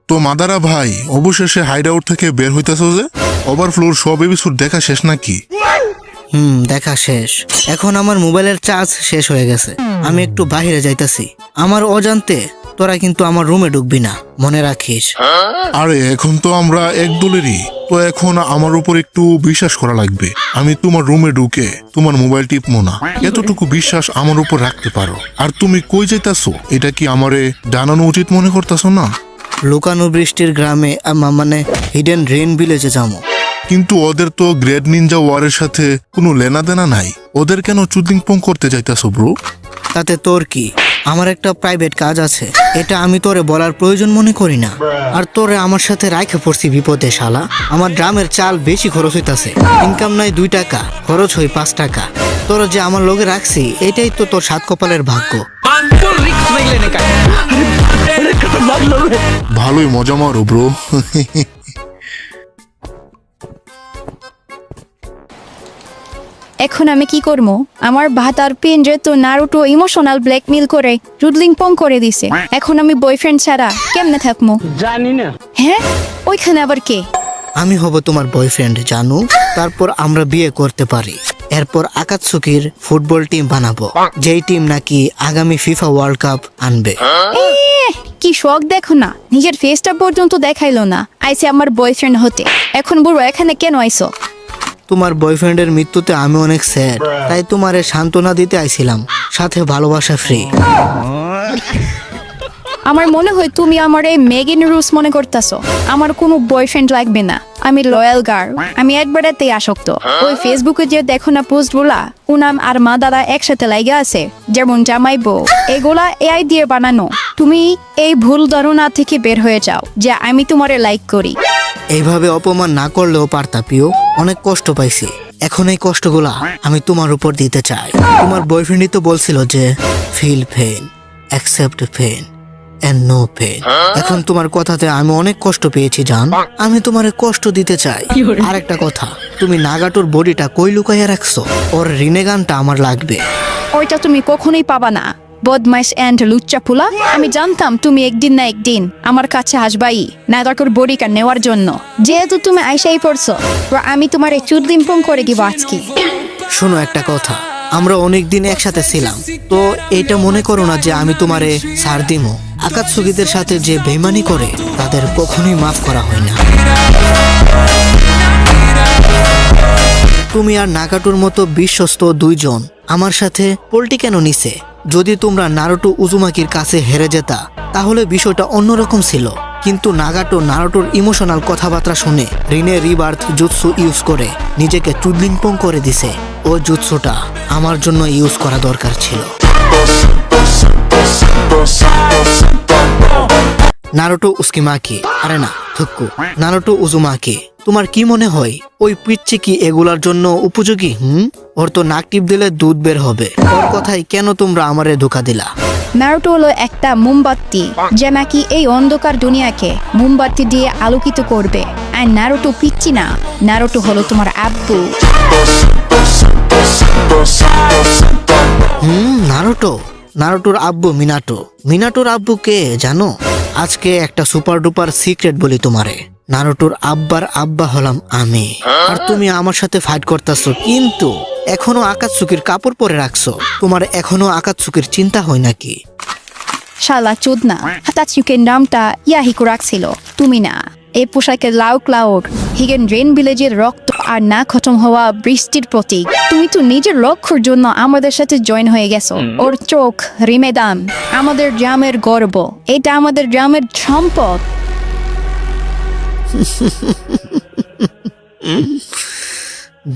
তো মাদারা ভাই অবশেষে হাইড আউট থেকে বের হইতেছো যে? ওভারফ্লোর সব এপিসোড দেখা শেষ নাকি? দেখা শেষ। এখন আমার মোবাইলের চার্জ শেষ হয়ে গেছে, আমি একটু বাইরে যাইতাছি। আমার অজান্তে তোরা কিন্তু আমার রুমে ঢুকবি না, মনে রাখিস। আরে এখন তো আমরা এক দলেরই, তো এখন আমার উপর একটু বিশ্বাস করা লাগবে। আমি তোমার রুমে ঢুকে তোমার মোবাইল টিপমো না, এতটুকু বিশ্বাস আমার উপর রাখতে পারো। আর তুমি কই যাইতাছো এটা কি আমারে জানানো উচিত মনে করতেছো না? লুকানো বৃষ্টির গ্রামে মানে হিডেন রেন ভিলেজে যাবো। কিন্তু ওদের তো গ্রেট নিনজা ওয়ারের সাথে কোনো লেনা দেনা নাই, ওদের কেন চুদলিং পং করতে যাইতাছো ব্রো? তাতে তোর কি? আমার একটা প্রাইভেট কাজ আছে, এটা আমি তোরে বলার প্রয়োজন মনে করি না। আর তোরে আমার সাথে রাইখে পড়ছি বিপদে শালা। আমার ড্রামের চাল বেশি খরচ হইতাছে, ইনকাম নাই 2 টাকা, খরচ হই 5 টাকা। তোর যে আমার লগে রাখছি এটাই তো তোর 7 কপালের ভাগ্য। ভালোই মজা মারো ব্রো। এখন আমি কি করবো? আমার ভাতার পেন্ডে তো নারুটো ইমোশনাল ব্ল্যাকমেল করে রুডলিং পং করে দিছে। এখন আমি বয়ফ্রেন্ড ছাড়া কেমনে থাকবো? জানি না। হ্যাঁ, ওইখানে আবার কে? আমি হব তোমার বয়ফ্রেন্ড জানু, তারপর আমরা বিয়ে করতে পারি। এরপর আকাতসুকির ফুটবল টিম বানাবো, যেই টিম নাকি আগামী ফিফা ওয়ার্ল্ড কাপ আনবে। কি শখ দেখো না, নিজের ফেসটা পর্যন্ত দেখাইলো না, আইসে আমার বয়ফ্রেন্ড হতে। এখন বলবো এখানে কেন আইসো? তোমার বয়ফ্রেন্ডের মৃত্যুতে আমি অনেক স্যাড, তাই তোমারে সান্ত্বনা দিতে আইছিলাম, সাথে ভালোবাসা ফ্রি। আমার মনে হয় তুমি আমার এই মেগিন রুস মনে করতেছো। আমার কোনো বয়ফ্রেন্ড লাগবে না, আমি লয়াল গার্ল, আমি একবারেতেই আসক্ত। ওই ফেসবুকে যে দেখো না পোস্ট গুলা, উনাম আর মা দাদা একসাথে লাগে আছে, যেমন জামাই বউ, এগুলা এআই দিয়ে বানানো। তুমি এই ভুল ধারণা থেকে বের হয়ে যাও যে আমি তোমারে লাইক করি। এইভাবে অপমান না করলেও পারতা প্রিয়, অনেক কষ্ট পাইছি। এখন এই কষ্টগুলা আমি তোমার উপর দিতে চাই। তোমার বয়ফ্রেন্ডই তো বলছিল যে feel pain, accept pain and no pain. এখন তোমার কথাতে আমি অনেক কষ্ট পেয়েছি জান, আমি তোমারে কষ্ট দিতে চাই। আর একটা কথা, তুমি নাগাটোর বডিটা কই লুকাইয়া রাখছো? ওর রিনেগানটা আমার লাগবে। ওইটা তুমি কখনোই পাবা না, বদমাইশ অ্যান্ড লুচ্চা ফুলা। আমি জানতাম তুমি একদিন না একদিন আমার কাছে আসবাই নাগাটোর বডিটা নেওয়ার জন্য। যেহেতু তুমি আইসাই পড়ছো, তো আমি তোমার এই চুদলিম্পং করে দিব আজকে। শোনো একটা কথা, আমরা অনেকদিন একসাথে ছিলাম, তো এটা মনে করো না যে আমি তোমারে ছাড় দিমো। আকাতসুকিদের সাথে যে বেইমানি করে তাদের কখনোই মাফ করা হয় না। তুমি আর নাগাটোর মতো বিশ্বস্ত 2 জন আমার সাথে পোল্টি কেন নিছে? যদি তোমরা নারুটো উজুমাকির কাছে হেরে যেতা তাহলে বিষয়টা অন্যরকম ছিল। কিন্তু নারুটোর ইমোশনাল কথাবার্তা শুনে রিনে রিবার্থ জুৎসু ইউজ করে নিজেকে চুদলিংপং করে দিছে। ও জুৎসুটা আমার জন্য ইউজ করা দরকার ছিল। নারুটো উস্কিমাকি, আরে না থুক্কু, নারুটো উজুমাকি। তোমার কি মনে হয় ওই পিচ্চি কি এগুলার জন্য উপযোগী? ওর তো নাক টিপ দিলে দুধ বের হবে। ওর কথাই কেন তোমরা আমারে ধোকা দিলা? নারুটো হলো একটা মোমবাতি, যে নাকি এই অন্ধকার দুনিয়াকে মোমবাতি দিয়ে আলোকিত করবে। আর নারুটো পিচ্চি না, নারুটো হলো তোমার আব্বু। নারুটোর আব্বু মিনাটোর আব্বু কে জানো? আজকে একটা সুপার ডুপার সিক্রেট বলি তোমারে, নারুটোর আব্বার আব্বা হলাম আমি। আর তুমি আমার সাথে ফাইট করতেছো, কিন্তু এখনো আকাতসুকির কাপড় পরে রাখছো। তোমার এখনো আকাতসুকির চিন্তা হয় নাকি? শালা চোদনা, হাতাচুকের নামটা ইয়াহিকো রাখছিল, তুমি না। এই পোশাকে লাউ ক্লাউড, হিগেন রেন ভিলেজের রক্ত আর না খতম হওয়া বৃষ্টির প্রতীক। তুমি তো নিজের লক্ষ্যের জন্য আমাদের সাথে জয়েন হয়ে গেছো। ওর চোখ রিমেদান, আমাদের গ্রামের গর্ব, এটা আমাদের গ্রামের সম্পদ।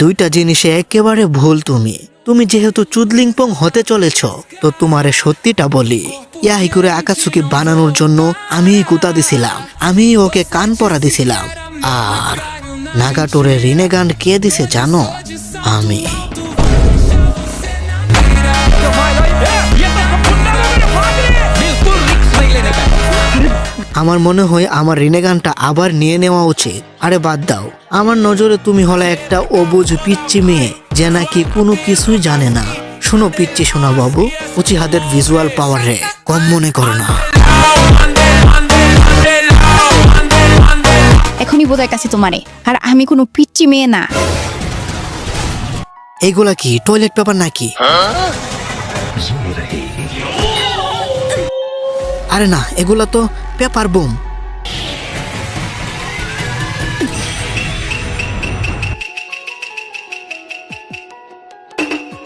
দুইটা জিনিসে একেবারে ভুল। তুমি যেহেতু চুদলিংপং হতে চলেছ, তো তোমারে সত্যিটা বলি, ইয়াহিকুরে আকাতসুকি বানানোর জন্য আমি গুতা দিছিলাম, আমি ওকে কান পরা দিছিলাম। আর নাগাটোরে রিনেগান কে দিছে জানো? আমি। আমার মনে হয় আমার রিনেগানটা আবার নিয়ে নেওয়া উচিত। আরে বাদ দাও, আমার নজরে তুমি হলে একটা অবুঝ পিচ্চি মেয়ে যে নাকি কোনো কিছুই জানে না। শোনো পিচ্চি শোনা বাবু, উচিহাদের ভিজুয়াল পাওয়ার রে কম মনে করো না। বোঝার কাছে তোমারে, আর আমি কোনো পিচ্চি মেয়ে না। এইগুলা কি টয়লেট পেপার নাকি? আরে না, এগুলা তো পেপার বুম।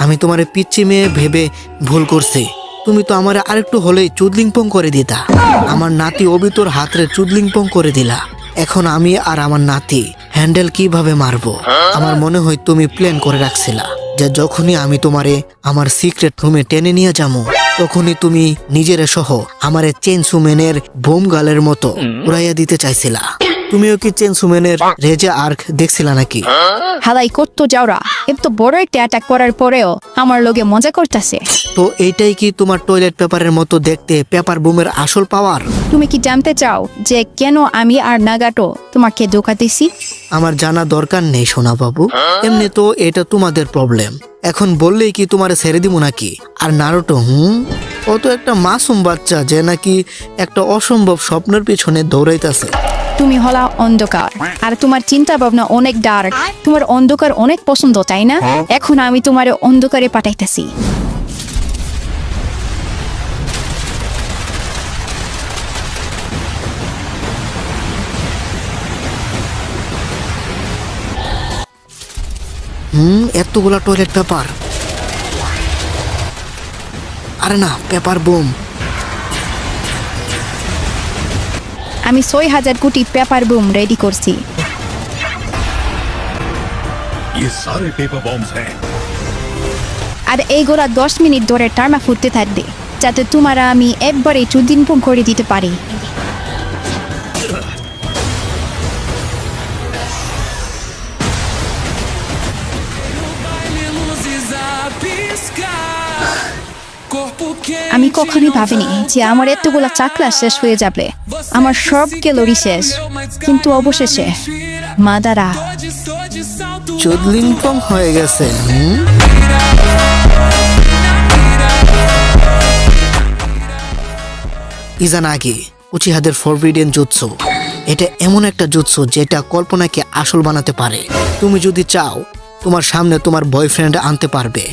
আমি তোমারে পিচ্চি মেয়ে ভেবে ভুল করছি। তুমি তো আমার আরেকটু হলেই চুদলিংপং করে দিতা। আমার নাতি অবিতর হাতরে চুদলিংপং করে দিলা। এখন আমি আর আমার নাতি হ্যান্ডেল কিভাবে মারবো? আমার মনে হয় তুমি প্ল্যান করে রাখছিলা যে যখনই আমি তোমারে আমার সিক্রেট রুমে টেনে নিয়ে যাবো, তখনই তুমি নিজের সহ আমারে চেনসুম্যানের বোম গালের মতো উড়াইয়া দিতে চাইছিলা। তুমিও কি চেনসুম্যানের রেজা আর্ক দেখছিলা নাকি? হালাই করতো যাওরা, এত বড় একটা অ্যাটাক করার পরেও আমার লোকে মজা করতেছে। তো এইটাই কি তোমার টয়লেট পেপারের মতো দেখতে পেপার বুমের আসল পাওয়ার? তুমি কি জানতে চাও যে কেন আমি আর নাগাটো তোমাকে ধোকা দিছি? আমার জানা দরকার নেই সোনা বাবু, এমনি তো এটা তোমাদের প্রবলেম। এখন বললেই কি তোমারে ছেড়ে দিব নাকি? আর নারুটো ও তো একটা মাসুম বাচ্চা যে নাকি একটা অসম্ভব স্বপ্নের পিছনে দৌড়াইতেছে। তুমি হলা অন্ধকার, আর তোমার চিন্তা ভাবনা অনেক ডার্ক। তোমার অন্ধকার অনেক পছন্দ, তাই না? এখন আমি তোমার অন্ধকারে পাঠাইতেছি। এতগুলা টয়লেট পেপার। আরে না, পেপার বুম। আমি 6000 কোটি পেপার বুম রেডি করছি। ये सारे पेपर बॉम्ब्स हैं। আর এইগুলা 10 মিনিট ধরে টার্মা ফুটতে থাকবে, যাতে তোমারা আমি একবারে চুদিনপুম করে দিতে পারি। আমি কখনোই ভাবিনি যে আমার এতগুলা চাকলা শেষ হয়ে যাবে। আমার সব ক্যালোরি শেষ, কিন্তু অবশেষে মাদারা চুদলিংপং হয়ে গেছে। ইজানাগি উচিহাদের ফরবিডেন জুৎসু। এটা এমন একটা জুৎসু যেটা কল্পনাকে আসল বানাতে পারে। তুমি যদি চাও তোমার সামনে তোমার বয়ফ্রেন্ড আনতে পারবে।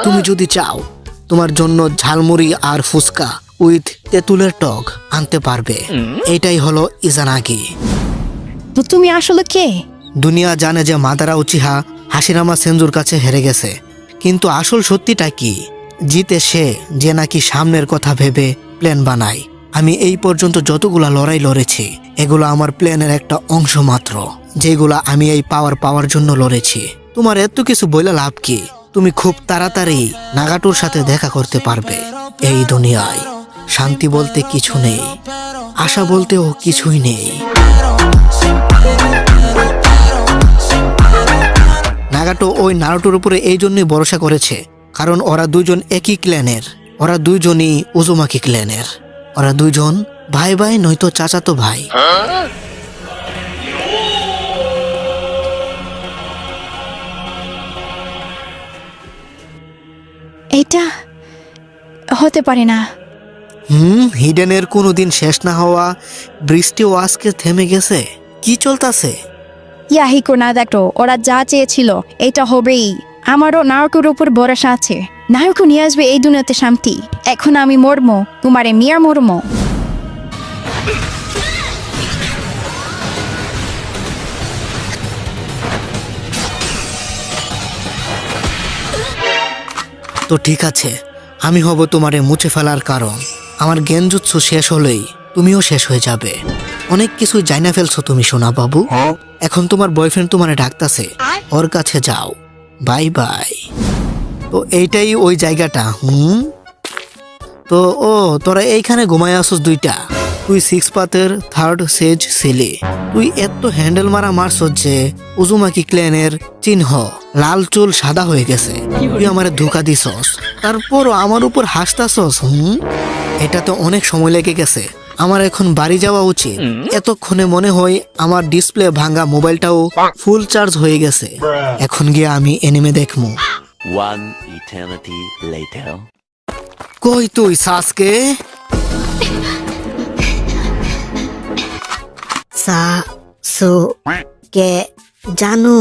তুমি যদি চাও তোমার জন্য ঝালমুড়ি আর ফুচকা উইথ তেঁতুলের টক আনতে পারবে। এটাই হলো ইজানাগি। তো তুমি আসলে কে? দুনিয়া জানে যে মাদারা উচিহা হাসিরামা সেনজুর কাছে হেরে গেছে, কিন্তু আসল সত্যিটা কি? জিতে সে যে নাকি সামনের কথা ভেবে প্ল্যান বানায়। আমি এই পর্যন্ত যতগুলা লড়াই লড়েছি, এগুলো আমার প্ল্যানের একটা অংশ মাত্র, যেগুলা আমি এই পাওয়ার জন্য লড়েছি। তোমার এত কিছু বইলা লাভ কি? তুমি খুব তাড়াতাড়ি নাগাটোর সাথে দেখা করতে পারবে। এই দুনিয়ায় শান্তি বলতে কিছু নেই, আশা বলতেও কিছুই নেই। নাগাটো ওই নারুটোর উপরে এই জন্যই ভরসা করেছে কারণ ওরা দুজন একই ক্ল্যানের। ওরা দুইজনই উজুমাকি ক্ল্যানের। ওরা দুইজন ভাই ভাই নয়তো চাচাতো ভাই। এটা হতে পারে না। হিডেনের কোনোদিন শেষ না হওয়া বৃষ্টিও আজকে থেমে গেছে। কি চলতেছে? ইয়াহিকো না দেখো, ওরা যা চেয়েছিল এটা হবেই। আমারও নায়কের উপর ভরসা আছে। নায়কও নিয়ে আসবে এই দুনিয়াতে শান্তি। এখন আমি মরমো, তোমারে মিয়ার মরমো। তো ঠিক আছে, আমি হব তোমারে মুছে ফেলার কারণ। আমার জ্ঞানজুৎসু শেষ হলেই তুমিও শেষ হয়ে যাবে। অনেক কিছু জাইনা ফেলছো তুমি সোনা বাবু। এখন তোমার বয়ফ্রেন্ড তোমারে ডাকতাছে, ওর কাছে যাও। Bye bye. তো এইটাই ওই জায়গাটা। তো তোরা এইখানে ঘুমায় আসোস দুইটা। তুই 6 পাতের 3rd সেজ ছেলে। তুই এত হ্যান্ডেল মারা মারছস যে উজুমাকি ক্ল্যানের চিহ্ন লাল চুল সাদা হয়ে গেছে। তুই আমারে ধোকা দিছস, তারপরও আমার উপর হাসতাছস। এটা তো অনেক সময় লেগে গেছে। আমার এখন বাড়ি যাওয়া উচিত। এতক্ষণে মনে হয় আমার ডিসপ্লে ভাঙা মোবাইলটাও ফুল চার্জ হয়ে গেছে। এখন গিয়ে আমি এনিমে দেখমু। One eternity later. কই তুই সাসকে? কিছু কে জানো?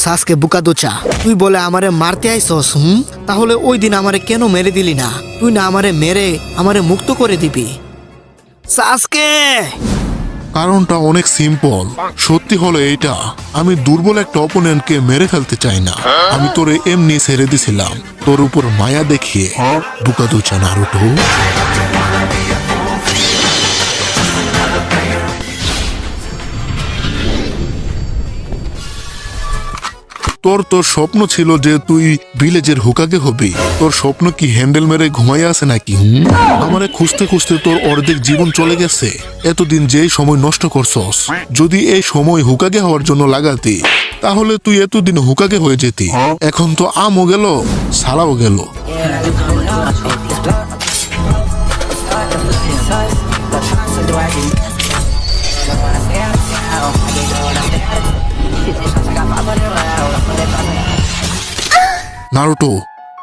সাসকে বুকা দোচা, তুই বলে আমারে মারতে আইসস? তাহলে ওই দিন আমারে কেন মেরে দিলি না? তুই না আমারে মেরে আমারে মুক্ত করে দিবি। সাসকে কারণটা অনেক সিম্পল। সত্যি হলো এইটা, আমি দুর্বল একটা অপোনেন্টকে মেরে ফেলতে চাই না। আমি তোরে এমনি ছেড়ে দিছিলাম তোর উপর মায়া দেখিয়ে। বুকাদুচা নারুটো। তোর তোর স্বপ্ন ছিল যে তুই ভিলেজের হুকাকে হবি। তোর স্বপ্ন কি হ্যান্ডেল মেরে ঘুমাই আছে নাকি? আমারে খুঁজতে খুঁজতে তোর অর্ধেক জীবন চলে গেছে। এতদিন যেই সময় নষ্ট করছস, যদি এই সময় হুকাকে হওয়ার জন্য লাগাতি, তাহলে তুই এতদিন হুকাকে হয়ে যেতি। এখন তো আমও গেল, সালাও গেল। নারুটো,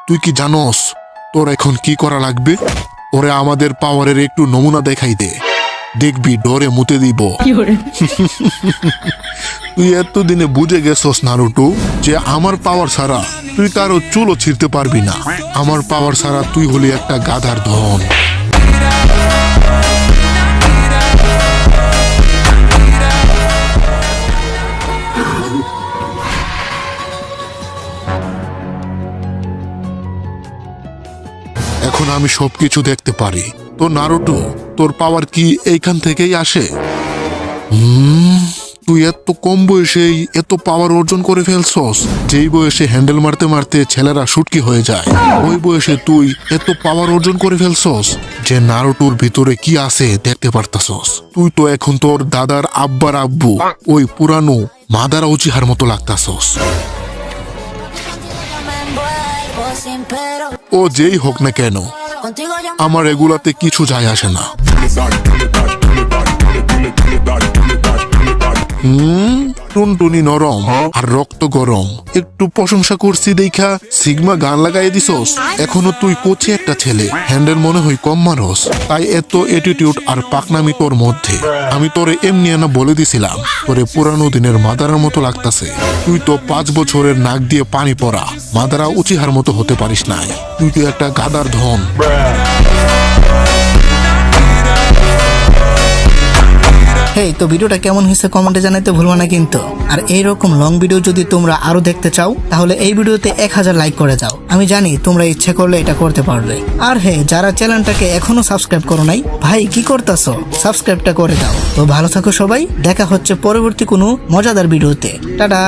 তুই কি জানোস তোর এখন কি করা লাগবে? ওরে আমাদের পাওয়ারের একটু নমুনা দেখাই দে, দেখবি ডরে মুতে দিব। তুই এতদিনে বুঝে গেছস নারুটো যে আমার পাওয়ার ছাড়া তুই কারো চুলও ছিঁড়তে পারবি না। আমার পাওয়ার ছাড়া তুই হলি একটা গাধার ধন। এখন আমি সবকিছু দেখতে পারি। তো নারুটো, তোর পাওয়ার কি এইখান থেকেই আসে? তুই এত কম বয়সেই এত পাওয়ার অর্জন করে ফেলছস। যেই বয়সে হ্যান্ডেল মারতে মারতে ছেলেরা শুটকি হয়ে যায়, ওই বয়সে তুই এত পাওয়ার অর্জন করে ফেলছস যে নারুটোর ভিতরে কি আছে দেখতে পারতাছস। তুই তো এখন তোর দাদার আব্বার আব্বু, ওই পুরানো মাদারা উচিহার মতো লাগতাছস। ও যেই হোক না কেন, আমার এগুলাতে কিছু যায় আসে না। টুনটুনি নরম আর রক্ত গরম। একটু প্রশংসা করছি দেখা সিগমা গান লাগাই দিছস। এখনো তুই কোচে একটা ছেলে, হ্যান্ডেল মনে হয় কম মারস, তাই এত অ্যাটিটিউড আর পাকনামি তোর মধ্যে। আমি তোরে এমনি না বলে দিছিলাম তোরে পুরানো দিনের মাদারার মতো লাগতাছে। তুই তো 5 বছরের নাক দিয়ে পানি পড়া মাদারা উচিহার মতো হতে পারিস নাই। তুই তো একটা গাদার ধন। হেই, তো ভিডিওটা কেমন হয়েছে কমেন্টে জানাতে ভুলবা না কিন্তু। আর এইরকম লং ভিডিও যদি তোমরা আরো দেখতে চাও, তাহলে এই ভিডিওতে 1000 লাইক করে যাও। আমি জানি তোমরা ইচ্ছে করলে এটা করতে পারবে। আর হ্যাঁ, যারা চ্যানেলটাকে এখনো সাবস্ক্রাইব করো নাই, ভাই কি করতেছো, সাবস্ক্রাইবটা করে দাও। তো ভালো থাকো সবাই, দেখা হচ্ছে পরবর্তী কোনো মজাদার ভিডিওতে। টাটা।